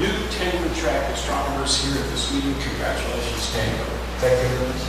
new tenure track astronomers here at this meeting. Congratulations, Daniel. Thank you very much.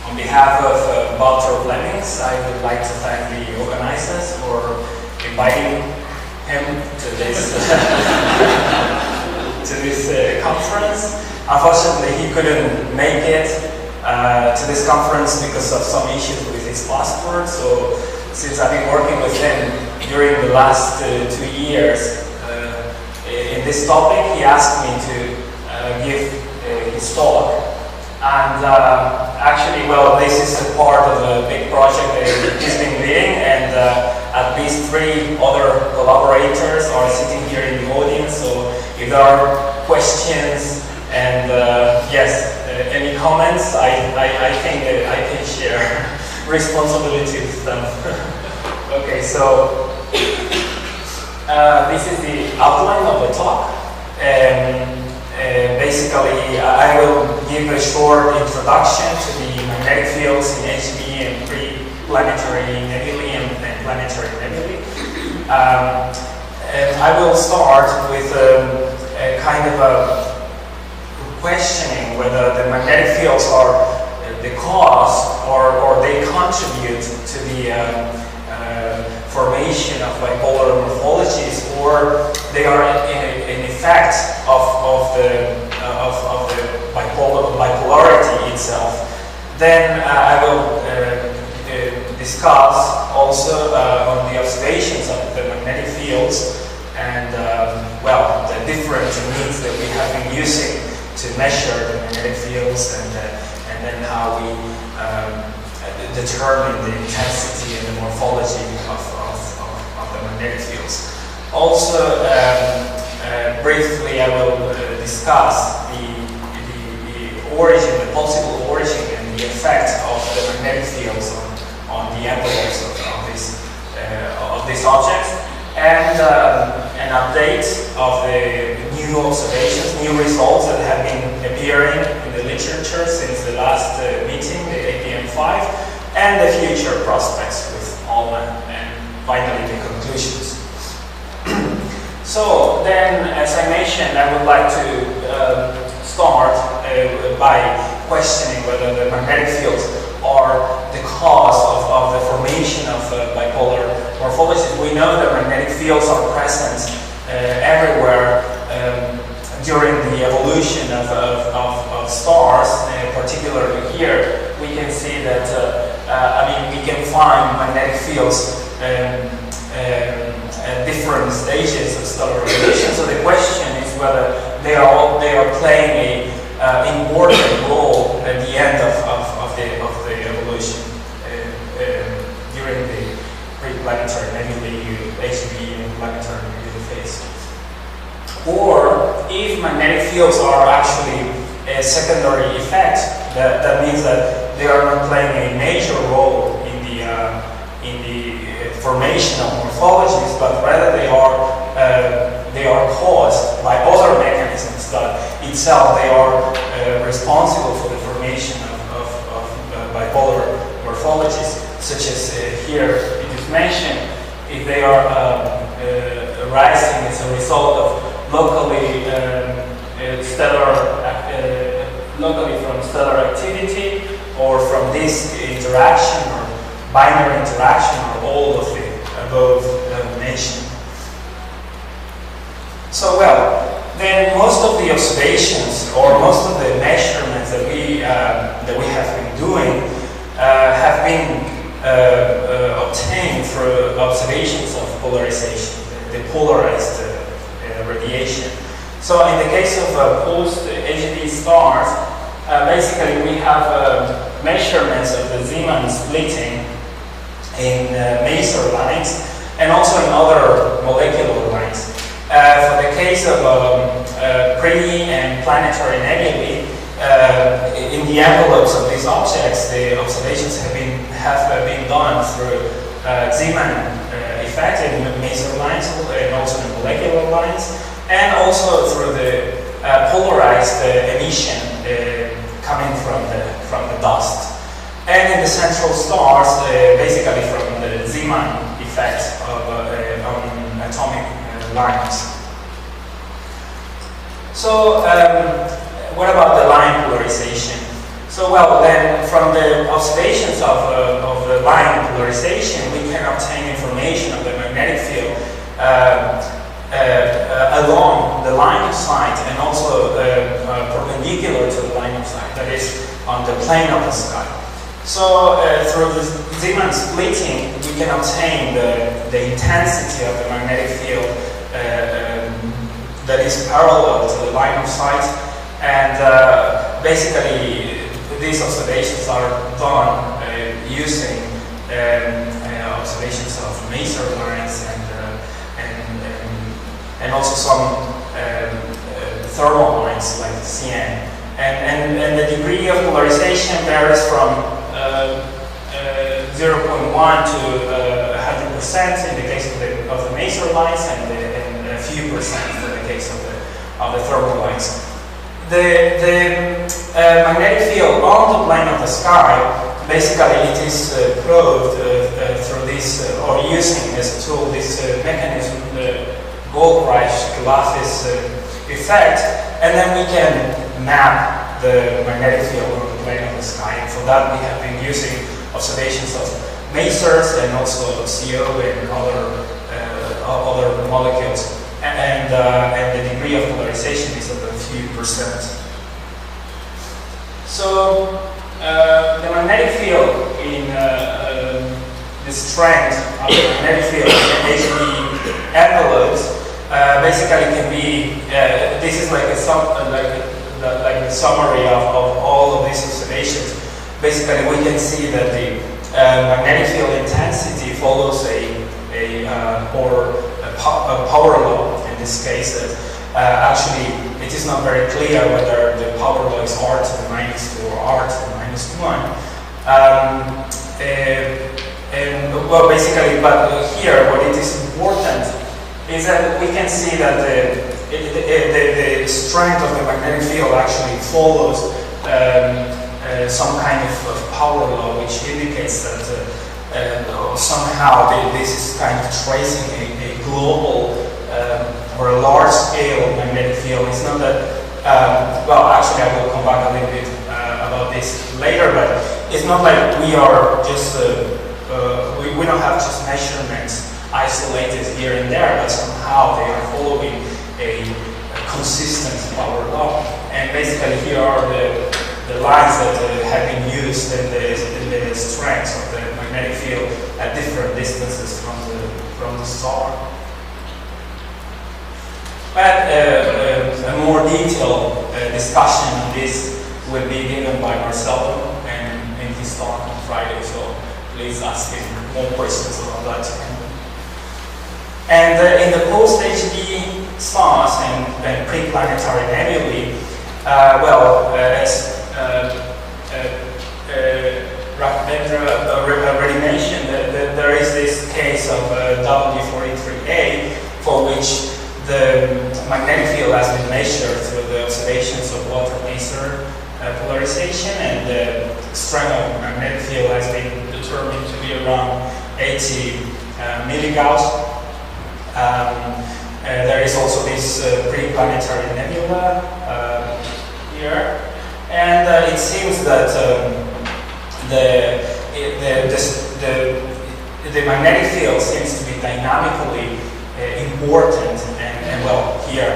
On behalf of Vlemmings, I would like to thank the organizers for inviting him to this conference. Unfortunately, he couldn't make it to this conference because of some issues with his passport. So, since I've been working with him during the last 2 years in this topic, he asked me to give his talk. And actually, well, this is a part of a big project that he's been leading, and at least 3 other collaborators are sitting here in the audience. So if there are questions and yes, any comments, I think that I can share responsibility with them. Okay, so this is the outline of the talk. Basically, I will give a short introduction to the magnetic fields in HB and pre-planetary nebulae and planetary nebulae. And I will start with a kind of a questioning whether the magnetic fields are the cause or they contribute to the formation of bipolar morphologies, or they are an effect of the bipolarity itself. Then I will discuss also on the observations of the magnetic fields and well, the different means that we have been using to measure the magnetic fields, and then how we determine the intensity and the morphology of the magnetic fields. Also, briefly, I will discuss the origin, the possible origin, and the effect of the magnetic fields on the envelopes of these objects, and an update of the new observations, new results that have been appearing in the literature since the last meeting, the APM5, and the future prospects with ALMA, and finally the conclusions. So then, as I mentioned, I would like to start by questioning whether the magnetic fields are the cause of the formation of bipolar morphologies. We know that magnetic fields are present everywhere during the evolution of stars. Particularly here, we can see that we can find magnetic fields at different stages of stellar evolution. So the question is whether they are playing an important role at the end of the evolution during the pre-planetary nebulae, HB, and planetary nebulae phase. Or if magnetic fields are actually a secondary effect, that means that they are not playing a major role in the formation of morphologies, but rather they are caused by other mechanisms that itself they are responsible for the formation of bipolar morphology. such as here it is mentioned, if they are arising as a result of locally locally from stellar activity, or from disk interaction, or binary interaction, or all of the above mentioned. So, well, then most of the observations or most of the measurements that we have been doing have been obtained through observations of polarization, the polarized radiation. So in the case of post-HD stars, basically we have measurements of the Zeeman splitting in maser lines and also in other molecular lines. For the case of pre- and planetary nebulae, in the envelopes of these objects, the observations have been done through Zeeman effect in maser lines and also in molecular lines, and also through the polarized emission coming from the dust. And in the central stars, basically from the Zeeman effect on atomic lines. So, what about the line polarization? So, well, then from the observations of the line polarization, we can obtain information of the magnetic field along the line of sight and also perpendicular to the line of sight, that is, on the plane of the sky. So, through the Zeeman splitting, we can obtain the intensity of the magnetic field that is parallel to the line of sight, and basically these observations are done using observations of maser lines and also some thermal lines like CN. And the degree of polarization varies from 0.1 to 100% in the case of the maser lines, and a few percent for the case of the thermal lines. The magnetic field on the plane of the sky, basically it is proved through this, or using as a tool, this mechanism, the Goldreich-Glasses effect, and then we can map the magnetic field on the plane of the sky. And for that we have been using observations of masers and also CO and other molecules. And the degree of polarization is of a few percent. So the magnetic field in the strength of the magnetic field in HD envelopes basically can be. This is like a summary of all of these observations. Basically, we can see that the magnetic field intensity follows a power law. In this case, actually, it is not very clear whether the power law is r to the -2 or r to the -1. And well, basically, but here, what it is important is that we can see that the strength of the magnetic field actually follows some kind of power law, which indicates that somehow this is kind of tracing a global or a large-scale magnetic field. It's not that, well, actually I will come back a little bit about this later, but it's not like we are just, we don't have just measurements isolated here and there, but somehow they are following a consistent power law. And basically here are the lines that have been used in the strengths of the magnetic field at different distances from the star. But a more detailed discussion on this will be given by Marcelo in his talk on Friday, so please ask him more questions about that. And in the post-HD stars and pre-planetary nebulae, well, as already mentioned, there is this case of W43A, for which the magnetic field has been measured through the observations of water maser polarization, and strength of magnetic field has been determined to be around 80 milligauss. There is also this pre-planetary nebula here, and it seems that the magnetic field seems to be dynamically important, and well, here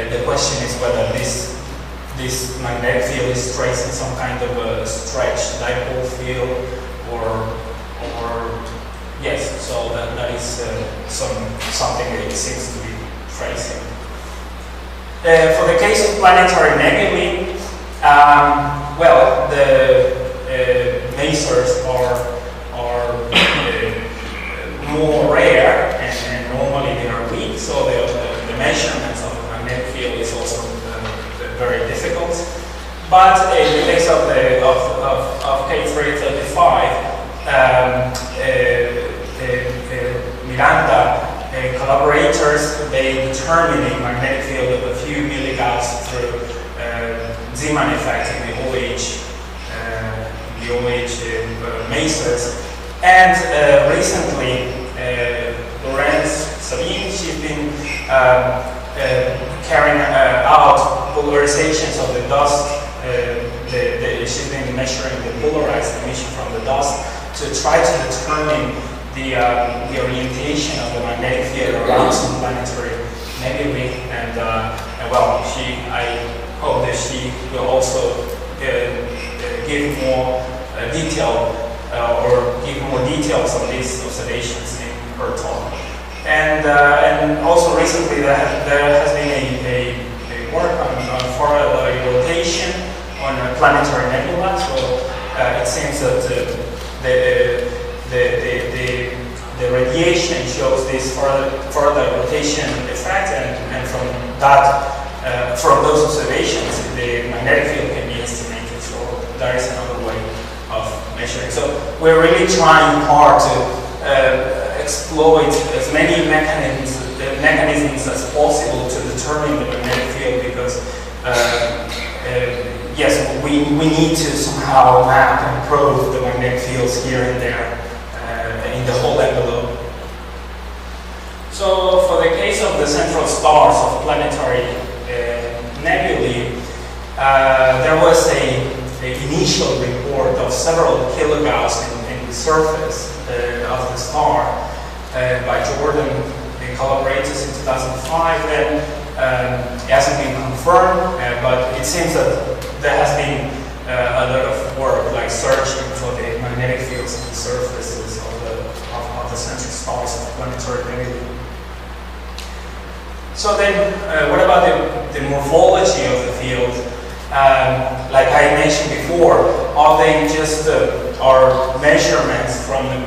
the question is whether this magnetic field is tracing some kind of a stretched dipole field, or yes, so that is something that it seems to be tracing. For the case of planetary nebulae, well, the masers are more rare, and normally they are weak, so the measurements of the magnetic field is also very difficult. But in the case of K335, Miranda collaborators, they determine a magnetic field of a few milligauss through Zeeman effect in the OH masers. And recently, Lorenz Sabine, she's been carrying out polarizations of the dust. She's been measuring the polarized emission from the dust to try to determine the orientation of the magnetic field around some planetary nebulae. And well, I hope that she will also give more detail or give more details on these observations in her talk. And also recently there has been a work on Faraday rotation on a planetary nebula. So it seems that the radiation shows this Faraday rotation effect, and from that, from those observations, the magnetic field can be estimated. So there is another way of measuring. So we're really trying hard to exploit as many mechanisms as possible to determine the magnetic field, because yes, we need to somehow map and probe the magnetic fields here and there in the whole envelope. So for the case of the central stars of planetary nebulae, there was an initial report of several kilogauss in the surface of the star by Jordan and collaborators in 2005. And it hasn't been confirmed, but it seems that there has been a lot of work, like searching for the magnetic fields on the surfaces of the central stars of planetary nebulae. So then, what about the morphology of the field? Like I mentioned before, are they just are measurements from the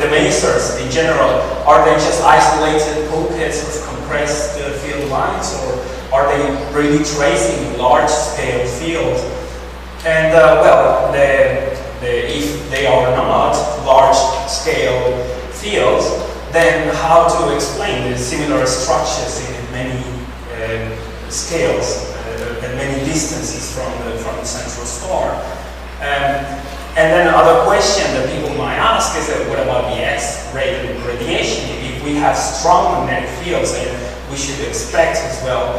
masers in general? Are they just isolated pockets of compressed field lines, or are they really tracing large-scale field? And well, if they are not large-scale fields, then how to explain the similar structures in many scales and many distances from the central star? And then another question that people might ask is that what about the X-ray radiation? If we have strong magnetic fields, then we should expect as well,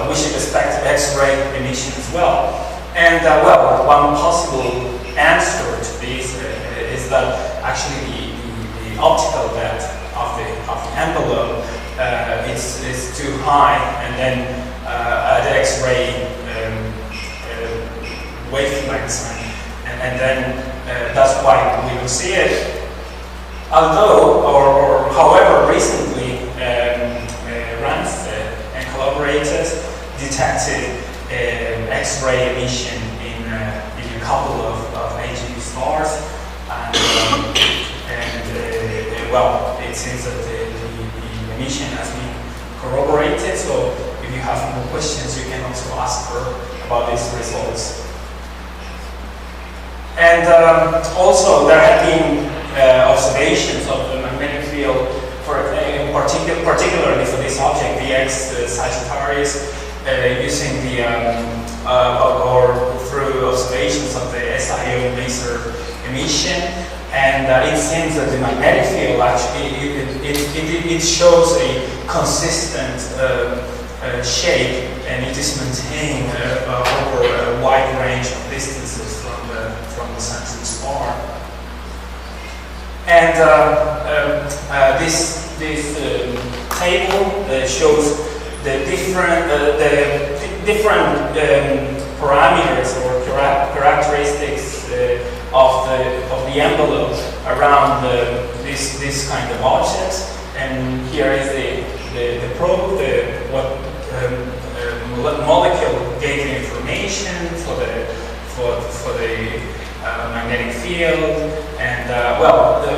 we should expect X-ray emission as well. And well, one possible answer to this is that actually the optical depth of the envelope is too high, and then the X-ray wavelengths, and then that's why we don't see it. Although, or however, recently Ramsted and collaborators detected X-ray emission in a couple of AGB stars, and well, it seems that the emission has been corroborated. So if you have more questions, you can also ask her about these results. And also there have been observations of the magnetic field, particularly for this object, VX Sagittarius, using the or through observations of the SIO laser emission, and it seems that the magnetic field actually it shows a consistent shape, and it is maintained over a wide range of distances from the central star. And this table shows the different parameters or characteristics of the envelope around this kind of objects. And here is the probe, what molecule gave the information for the magnetic field. And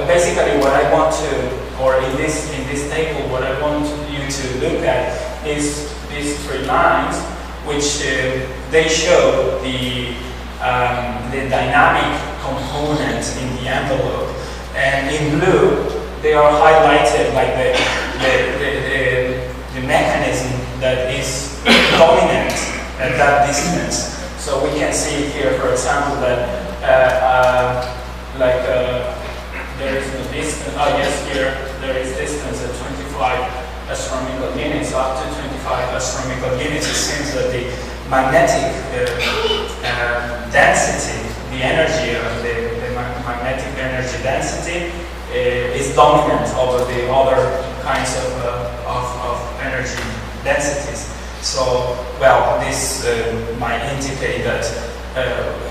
basically what I want to, or in this table, what I want you to look at is these three lines, which they show the dynamic component in the envelope. And in blue, they are highlighted like the mechanism that is dominant at that distance. So we can see here, for example, that there is no distance. Oh yes, here there is distance at 25 astronomical units. Up to 25 astronomical units, it seems that the magnetic density, the energy of the magnetic energy density, is dominant over the other kinds of energy densities. So, well, this might indicate that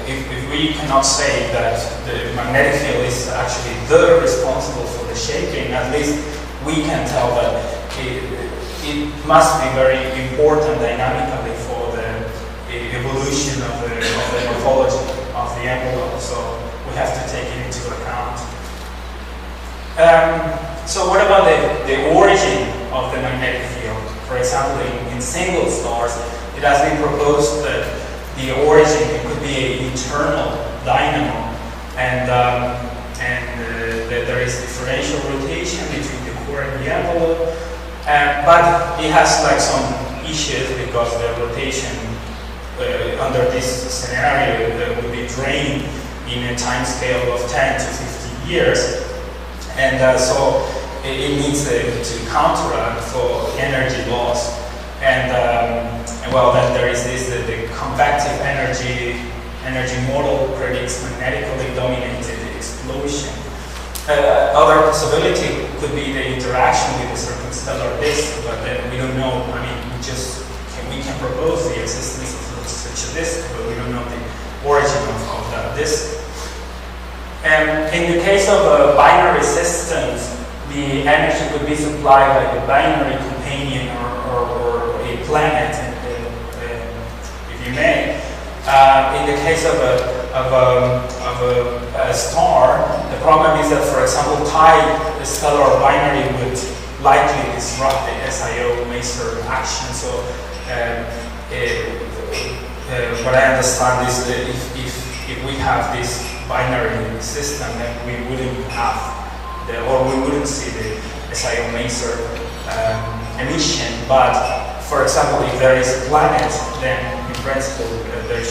if we cannot say that the magnetic field is actually responsible for the shaping, at least we can tell that it must be very important dynamically for the evolution of the morphology of the envelope. So we have to take it into account. So what about the origin of the magnetic field? For example, in single stars, it has been proposed that the origin could be an internal dynamo, and that there is differential rotation between the core and the envelope. But it has like some issues because the rotation under this scenario would be drained in a time scale of 10 to 50 years. And so it needs to counteract for energy loss. And well, then there is the convective energy model predicts magnetically dominated explosion. Other possibility could be the interaction with the circumstellar disk, but then we don't know. I mean, we can propose the existence of such a disk, but we don't know the origin of that disk. In the case of a binary systems, the energy could be supplied by the binary companion or a planet, if you may. In the case of a star, the problem is that, for example, the stellar binary would likely disrupt the SIO maser action. So what I understand is that if we have this binary system, then we wouldn't have we wouldn't see the SIO maser emission. But for example, if there is a planet, then in principle there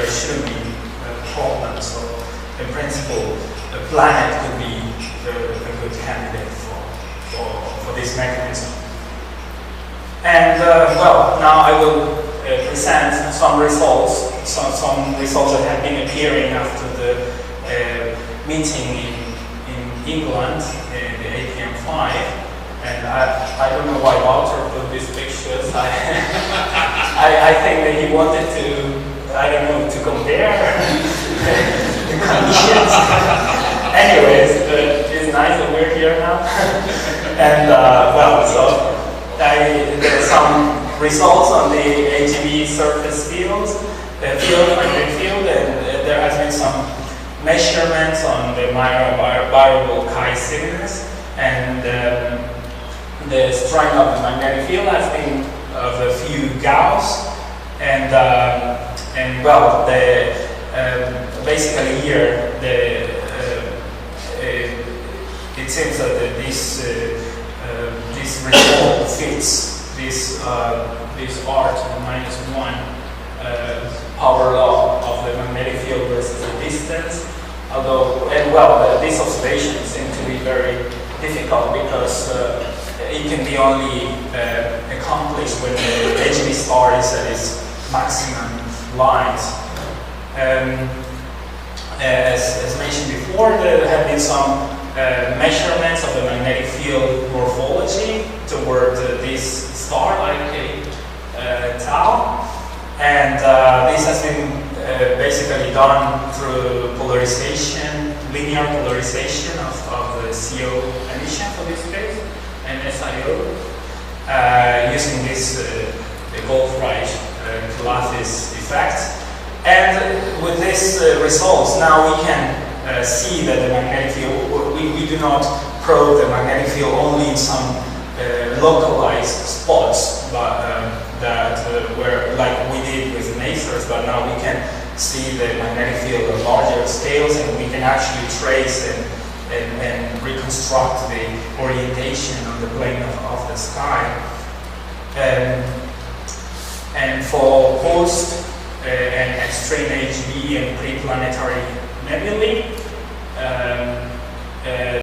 shouldn't be a problem. So in principle, a planet could be a good candidate for this mechanism. And well, now I will present some results that have been appearing after the meeting in England, the APM5. And I don't know why Walter put these pictures. I think that he wanted to, I don't know, to compare the conditions. Anyways, it's nice that we're here now. And well, so there's some results on the AGB surface fields, magnetic field, and there has been some measurements on the variable chi signus, and the strength of the magnetic field has been of a few Gauss, and well, basically here it seems that this result fits this art -1 power law of the magnetic field versus the distance. Although, these observations seem to be very difficult because it can be only accomplished when the edge of the star is at its maximum lines. As mentioned before, there have been some measurements of the magnetic field morphology toward this star, like tau, and this has been basically done through polarization, linear polarization of the CO emission for this case, and SIO, using this Goldreich Lattice effect. And with these results, now we can see that the magnetic field, we do not probe the magnetic field only in some localized spots, but where, like we did with lasers, but now we can see the magnetic field at larger scales, and we can actually trace and reconstruct the orientation of the plane of the sky. And for post and extreme HV and pre-planetary nebulae,